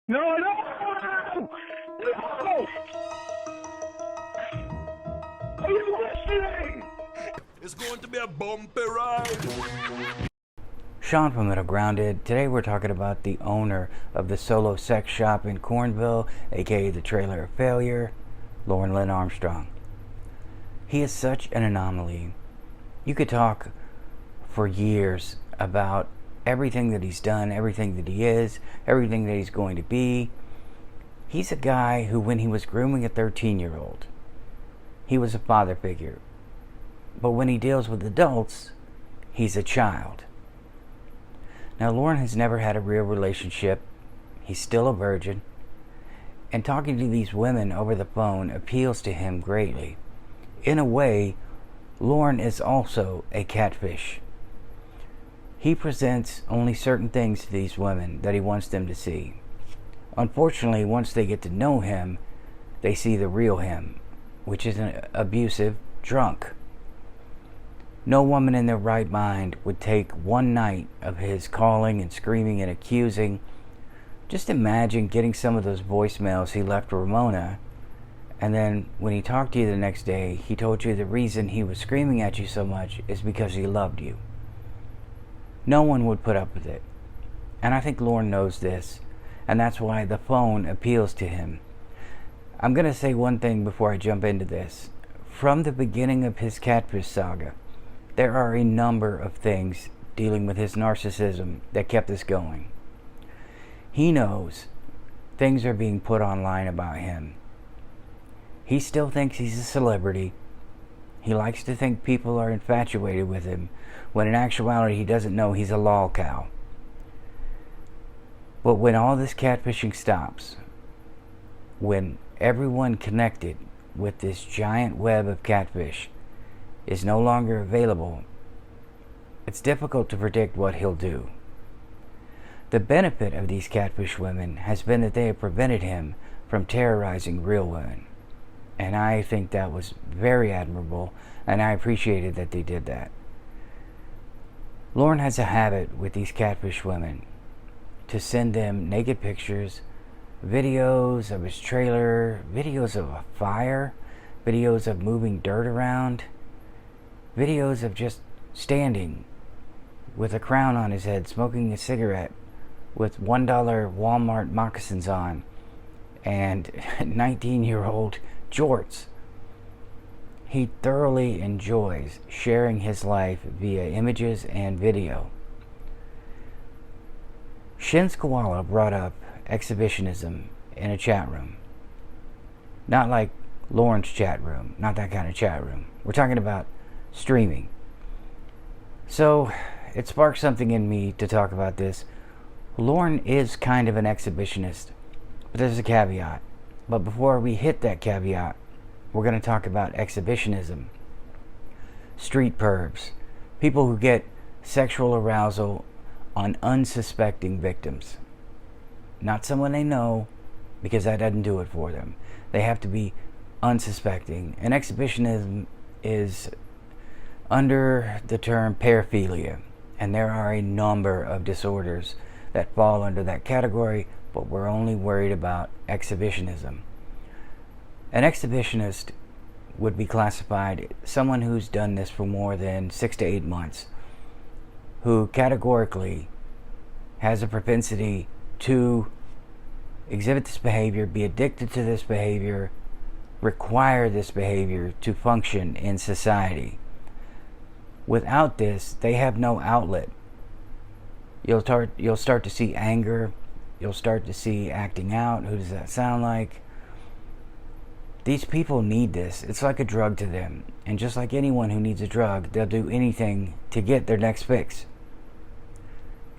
No, no! No! Are you listening? It's going to be a bumpy ride. Sean from Middle Grounded. Today we're talking about the owner of the solo sex shop in Cornville, aka the Trailer of Failure, Lorne Armstrong. He is such an anomaly. You could talk for years about everything that he's done, everything that he is, everything that he's going to be. He's a guy who, when he was grooming a 13-year-old, he was a father figure. But when he deals with adults, he's a child. Now, Lorne has never had a real relationship. He's still a virgin. And talking to these women over the phone appeals to him greatly. In a way, Lorne is also a catfish. He presents only certain things to these women that he wants them to see. Unfortunately, once they get to know him, they see the real him, which is an abusive drunk. No woman in their right mind would take one night of his calling and screaming and accusing. Just imagine getting some of those voicemails he left Ramona, and then when he talked to you the next day, he told you the reason he was screaming at you so much is because he loved you. No one would put up with it. And I think Lorne knows this, and that's why the phone appeals to him. I'm going to say one thing before I jump into this. From the beginning of his catfish saga, there are a number of things dealing with his narcissism that kept this going. He knows things are being put online about him. He still thinks he's a celebrity. He likes to think people are infatuated with him, when in actuality he doesn't know he's a lol cow. But when all this catfishing stops, when everyone connected with this giant web of catfish is no longer available, it's difficult to predict what he'll do. The benefit of these catfish women has been that they have prevented him from terrorizing real women. And I think that was very admirable, and I appreciated that they did that. Lorne has a habit with these catfish women to send them naked pictures, videos of his trailer, videos of a fire, videos of moving dirt around, videos of just standing with a crown on his head, smoking a cigarette with $1 Walmart moccasins on and 19-year-old jorts. He thoroughly enjoys sharing his life via images and video. Shin's Koala brought up exhibitionism in a chat room. Not like Lorne's chat room, not that kind of chat room. We're talking about streaming. So it sparked something in me to talk about this. Lorne is kind of an exhibitionist, but there's a caveat. But before we hit that caveat, we're going to talk about exhibitionism. Street pervs. People who get sexual arousal on unsuspecting victims. Not someone they know, because that doesn't do it for them. They have to be unsuspecting. And exhibitionism is under the term paraphilia. And there are a number of disorders that fall under that category, but we're only worried about exhibitionism. An exhibitionist would be classified someone who's done this for more than 6 to 8 months, who categorically has a propensity to exhibit this behavior, be addicted to this behavior, require this behavior to function in society. Without this, they have no outlet. You'll start to see anger. You'll start to see acting out. Who does that sound like? These people need this. It's like a drug to them. And just like anyone who needs a drug, they'll do anything to get their next fix.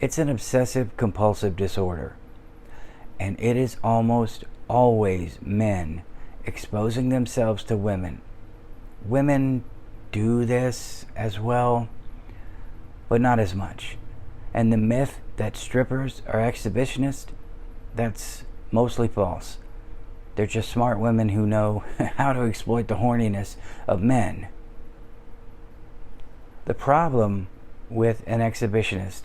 It's an obsessive compulsive disorder. And it is almost always men exposing themselves to women. Women do this as well, but not as much. And the myth that strippers are exhibitionists, that's mostly false. They're just smart women who know how to exploit the horniness of men. The problem with an exhibitionist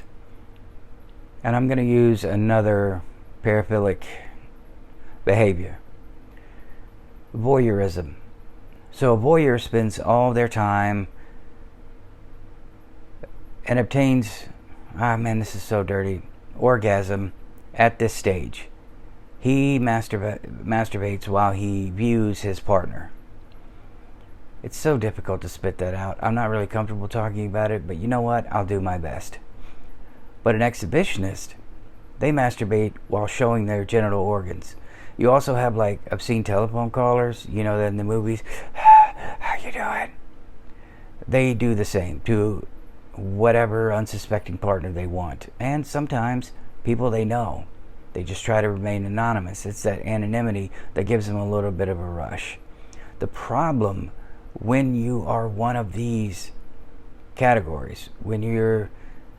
And I'm going to use another paraphilic behavior. Voyeurism. So a voyeur spends all their time and obtains, this is so dirty, orgasm at this stage. He masturbates while he views his partner. It's so difficult to spit that out. I'm not really comfortable talking about it, but you know what? I'll do my best. But an exhibitionist, they masturbate while showing their genital organs. You also have like obscene telephone callers, you know that in the movies. How you doing? They do the same to whatever unsuspecting partner they want. And sometimes people they know. They just try to remain anonymous. It's that anonymity that gives them a little bit of a rush. The problem when you are one of these categories, when you're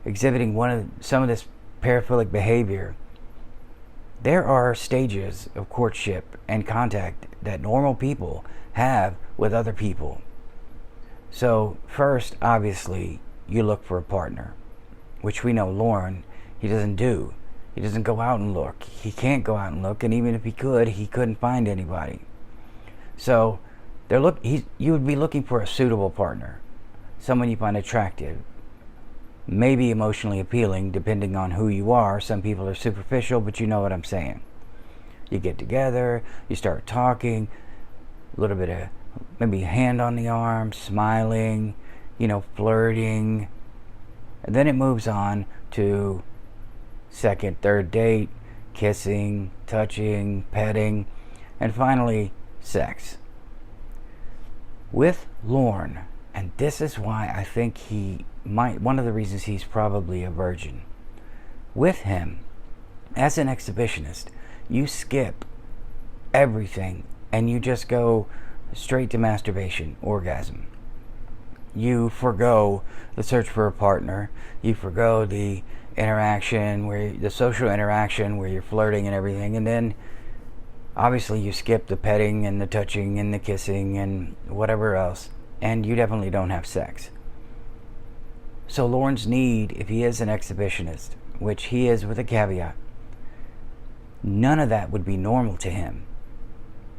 exhibiting some of this paraphilic behavior, there are stages of courtship and contact that normal people have with other people. So first, obviously, you look for a partner, which we know Lorne, he doesn't do. He doesn't go out and look. He can't go out and look, and even if he could, he couldn't find anybody. So you would be looking for a suitable partner, someone you find attractive, maybe emotionally appealing, depending on who you are. Some people are superficial, but you know what I'm saying. You get together, you start talking, a little bit of maybe hand on the arm, smiling, flirting, and then it moves on to second, third date, kissing, touching, petting, and finally sex. With Lorne, and this is why I think one of the reasons he's probably a virgin. With him, as an exhibitionist, you skip everything and you just go straight to masturbation, orgasm. You forgo the search for a partner. You forgo the the social interaction where you're flirting and everything, and then obviously you skip the petting and the touching and the kissing and whatever else, and you definitely don't have sex. So Lorne's need, if he is an exhibitionist, which he is with a caveat, none of that would be normal to him.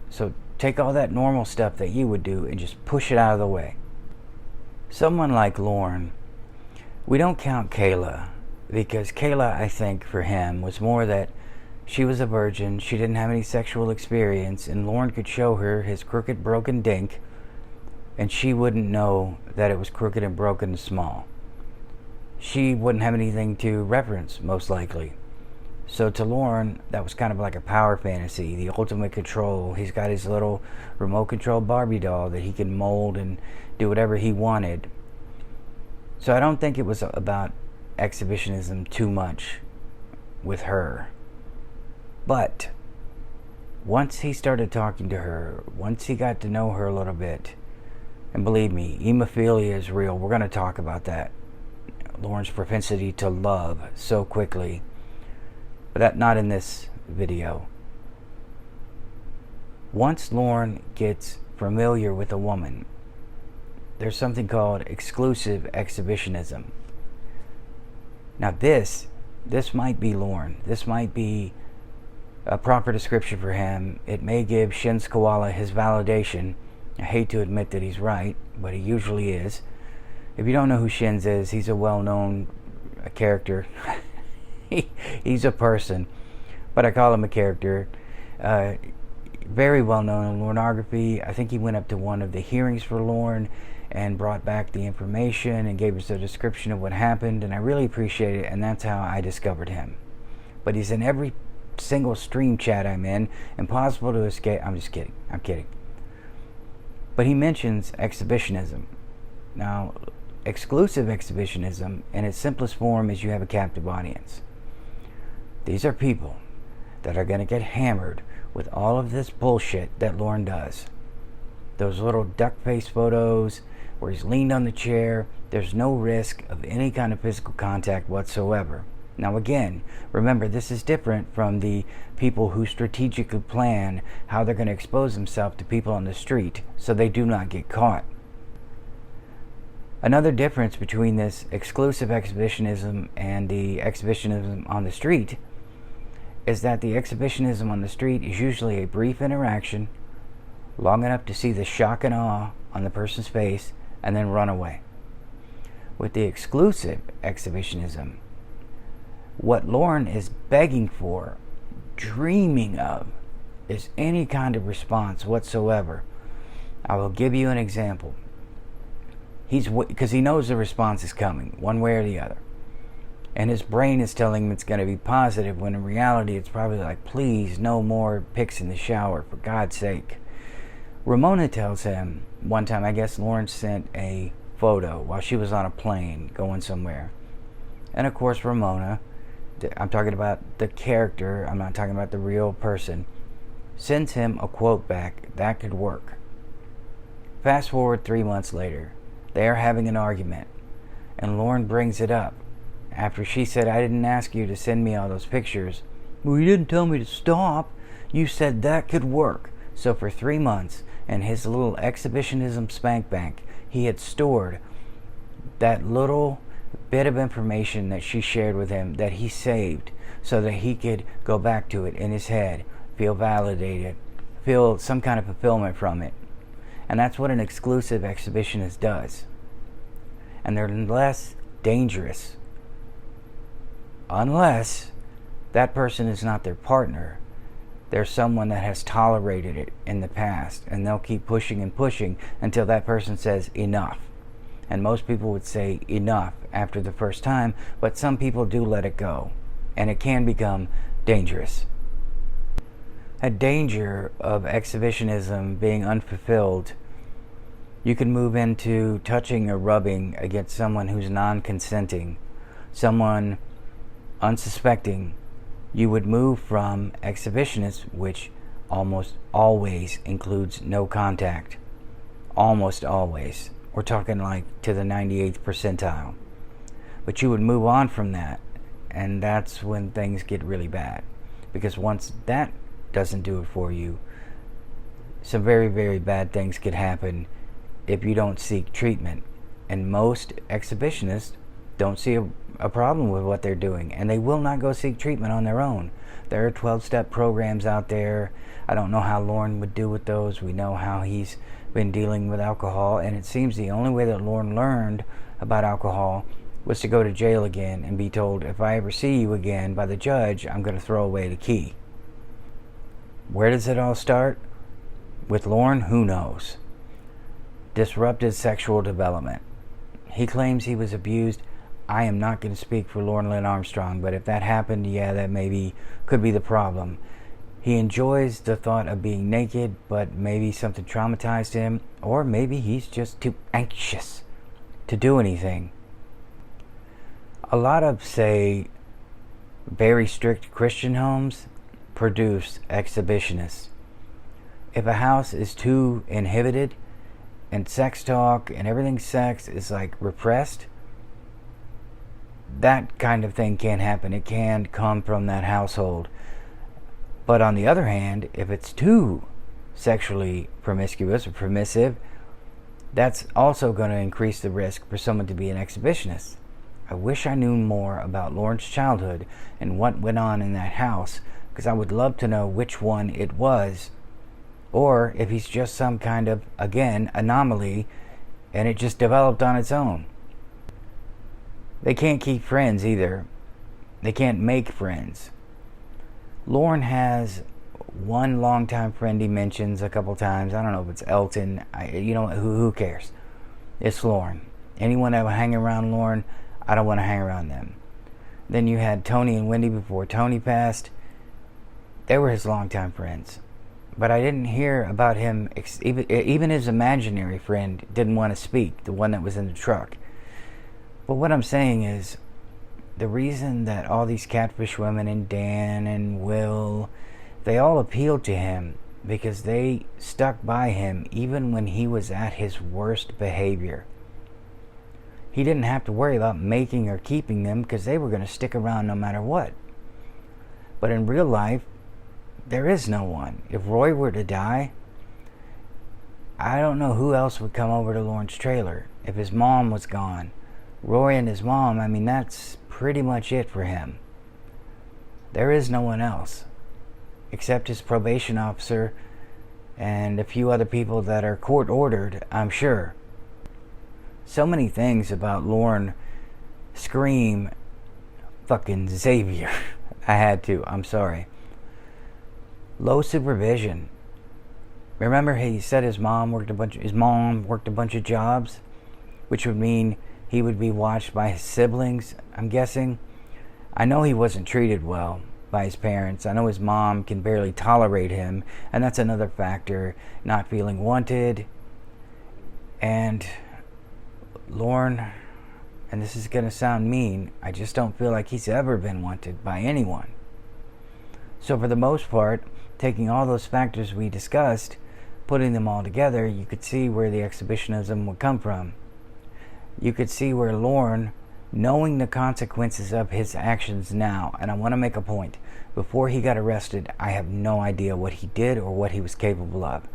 So take all that normal stuff that you would do and just push it out of the way. Someone like Lorne, we don't count Kayla, because Kayla, I think, for him, was more that she was a virgin, she didn't have any sexual experience, and Lorne could show her his crooked, broken dink, and she wouldn't know that it was crooked and broken and small. She wouldn't have anything to reference, most likely. So to Lorne, that was kind of like a power fantasy, the ultimate control. He's got his little remote control Barbie doll that he can mold and do whatever he wanted. So I don't think it was about exhibitionism too much with her. But once he started talking to her, once he got to know her a little bit, and believe me, hemophilia is real. We're going to talk about that. Lorne's propensity to love so quickly. But that not in this video. Once Lorne gets familiar with a woman, there's something called exclusive exhibitionism. Now this might be Lorne. This might be a proper description for him. It may give Shin's Koala his validation. I hate to admit that he's right, but he usually is. If you don't know who Shin's is, he's a well-known character. He's a person, but I call him a character. Very well-known in Lorneography. I think he went up to one of the hearings for Lorne and brought back the information and gave us a description of what happened, and I really appreciate it, and that's how I discovered him. But he's in every single stream chat I'm in. Impossible to escape. I'm just kidding. I'm kidding. But he mentions exhibitionism. Now, exclusive exhibitionism in its simplest form is you have a captive audience. These are people that are going to get hammered with all of this bullshit that Lorne does. Those little duck face photos where he's leaned on the chair. There's no risk of any kind of physical contact whatsoever. Now again, remember, this is different from the people who strategically plan how they're going to expose themselves to people on the street so they do not get caught. Another difference between this exclusive exhibitionism and the exhibitionism on the street is that the exhibitionism on the street is usually a brief interaction, long enough to see the shock and awe on the person's face, and then run away. With the exclusive exhibitionism, what Lorne is begging for, dreaming of, is any kind of response whatsoever. I will give you an example. Because he knows the response is coming, one way or the other. And his brain is telling him it's going to be positive, when in reality it's probably like, please, no more pics in the shower, for God's sake. Ramona tells him, one time, I guess Lorne sent a photo while she was on a plane going somewhere. And of course Ramona, I'm talking about the character, I'm not talking about the real person, sends him a quote back, that could work. Fast forward 3 months later. They are having an argument, and Lorne brings it up after she said, I didn't ask you to send me all those pictures. Well, you didn't tell me to stop. You said that could work. So for 3 months, in his little exhibitionism spank bank, he had stored that little bit of information that she shared with him that he saved so that he could go back to it in his head, feel validated, feel some kind of fulfillment from it. And that's what an exclusive exhibitionist does. And they're less dangerous unless that person is not their partner. They're someone that has tolerated it in the past, and they'll keep pushing and pushing until that person says enough. And most people would say enough after the first time, but some people do let it go, and it can become dangerous. A danger of exhibitionism being unfulfilled, you can move into touching or rubbing against someone who's non-consenting, someone unsuspecting. You would move from exhibitionist, which almost always includes no contact. Almost always. We're talking like to the 98th percentile. But you would move on from that, and that's when things get really bad. Because once that doesn't do it for you, some very, very bad things could happen if you don't seek treatment. And most exhibitionists don't see a problem with what they're doing, and they will not go seek treatment on their own. There are 12-step programs out there. I don't know how Lorne would do with those. We know how he's been dealing with alcohol, and it seems the only way that Lorne learned about alcohol was to go to jail again and be told, if I ever see you again by the judge, I'm going to throw away the key. Where does it all start? With Lorne, who knows? Disrupted sexual development. He claims he was abused. I am not going to speak for Lorne Armstrong, but if that happened, yeah, that maybe could be the problem. He enjoys the thought of being naked, but maybe something traumatized him, or maybe he's just too anxious to do anything. A lot of, say, very strict Christian homes produce exhibitionists. If a house is too inhibited and sex talk and everything sex is like repressed, that kind of thing can't happen. It can come from that household. But on the other hand, if it's too sexually promiscuous or permissive, that's also going to increase the risk for someone to be an exhibitionist. I wish I knew more about Lorne's childhood and what went on in that house, because I would love to know which one it was, or if he's just some kind of, again, anomaly and it just developed on its own. They can't keep friends either. They can't make friends. Lorne has one longtime friend he mentions a couple times. I don't know if it's Elton. Who cares? It's Lorne. Anyone that will hang around Lorne, I don't want to hang around them. Then you had Tony and Wendy before Tony passed. They were his longtime friends. But I didn't hear about him. Even his imaginary friend didn't want to speak, the one that was in the truck. But what I'm saying is, the reason that all these catfish women and Dan and Will, they all appealed to him because they stuck by him even when he was at his worst behavior. He didn't have to worry about making or keeping them because they were going to stick around no matter what. But in real life, there is no one. If Roy were to die, I don't know who else would come over to Lorne's trailer. if his mom was gone. Roy and his mom, I mean, that's pretty much it for him. There is no one else, except his probation officer and a few other people that are court ordered, I'm sure. So many things about Lorne scream fucking Xavier. I had to, I'm sorry. Low supervision. Remember he said his mom worked a bunch of jobs, which would mean he would be watched by his siblings, I'm guessing. I know he wasn't treated well by his parents. I know his mom can barely tolerate him, and that's another factor, not feeling wanted. And Lorne, and this is going to sound mean, I just don't feel like he's ever been wanted by anyone. So for the most part, taking all those factors we discussed, putting them all together, you could see where the exhibitionism would come from. You could see where Lorne, knowing the consequences of his actions now, and I want to make a point, before he got arrested, I have no idea what he did or what he was capable of.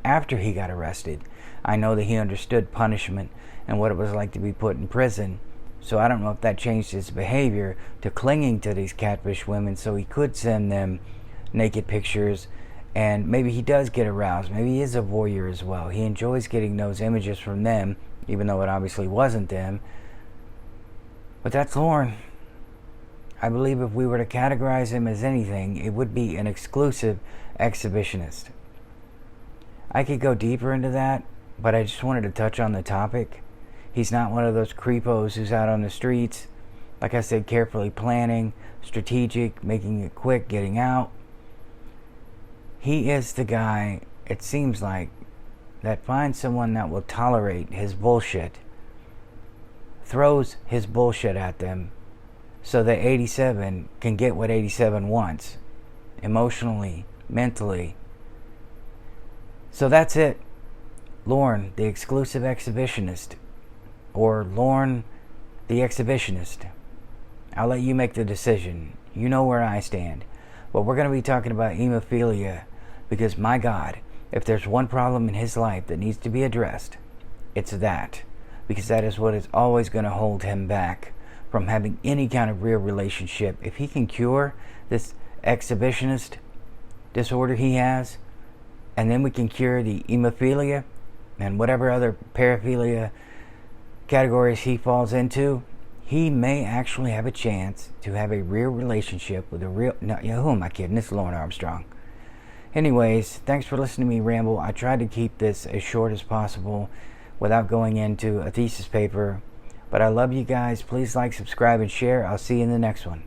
After he got arrested, I know that he understood punishment and what it was like to be put in prison, so I don't know if that changed his behavior to clinging to these catfish women so he could send them naked pictures, and maybe he does get aroused. Maybe he is a voyeur as well. He enjoys getting those images from them, even though it obviously wasn't them. But that's Lorne. I believe if we were to categorize him as anything, it would be an exclusive exhibitionist. I could go deeper into that, but I just wanted to touch on the topic. He's not one of those creepos who's out on the streets, like I said, carefully planning, strategic, making it quick, getting out. He is the guy, it seems like, that finds someone that will tolerate his bullshit, throws his bullshit at them, so that 87 can get what 87 wants, emotionally, mentally. So that's it. Lorne, the exclusive exhibitionist, or Lorne, the exhibitionist. I'll let you make the decision. You know where I stand. But we're going to be talking about hemophilia, because my God, if there's one problem in his life that needs to be addressed, it's that. Because that is what is always going to hold him back from having any kind of real relationship. If he can cure this exhibitionist disorder he has, and then we can cure the hemophilia and whatever other paraphilia categories he falls into, he may actually have a chance to have a real relationship with a real... No, who am I kidding? It's Lorne Armstrong. Anyways, thanks for listening to me ramble. I tried to keep this as short as possible without going into a thesis paper. But I love you guys. Please like, subscribe, and share. I'll see you in the next one.